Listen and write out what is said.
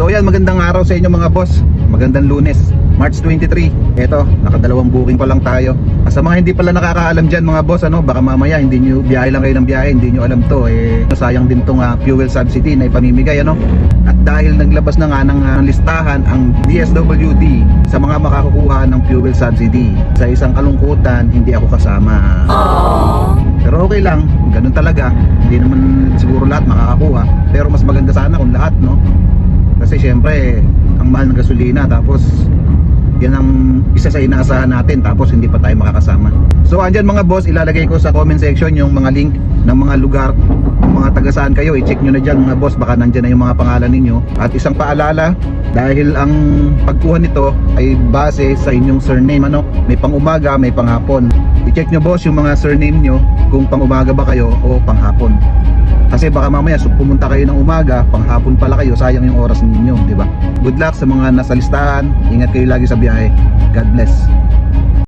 So yan, magandang araw sa inyo mga boss. Magandang Lunes, March 23. Eto, nakadalawang booking pa lang tayo. Sa mga hindi pala nakakaalam dyan mga boss, baka mamaya hindi nyo biyahe lang kayo ng biyahe, hindi nyo alam to, sayang din tong fuel subsidy na ipamimigay, At dahil naglabas na nga ng listahan ang DSWD sa mga makakukuha ng fuel subsidy, sa isang kalungkutan, hindi ako kasama. Pero okay lang, ganun talaga. Hindi naman siguro lahat makakakuha, pero mas maganda sana kung lahat, Kasi syempre, ang mahal ng gasolina, tapos yan ang isa sa inaasahan natin, tapos hindi pa tayo makakasama. So andyan mga boss, ilalagay ko sa comment section yung mga link ng mga lugar, mga taga saan kayo, i-check nyo na dyan mga boss, baka nandyan na yung mga pangalan ninyo. At isang paalala, dahil ang pagkuha nito ay base sa inyong surname, may pang umaga, may pang hapon. I-check nyo boss yung mga surname nyo, kung pang umaga ba kayo o pang hapon. Kasi baka mamaya pumunta kayo ng umaga, panghapon pala kayo, sayang yung oras ninyo, di ba? Good luck sa mga nasa listahan. Ingat kayo lagi sa biyahe. God bless.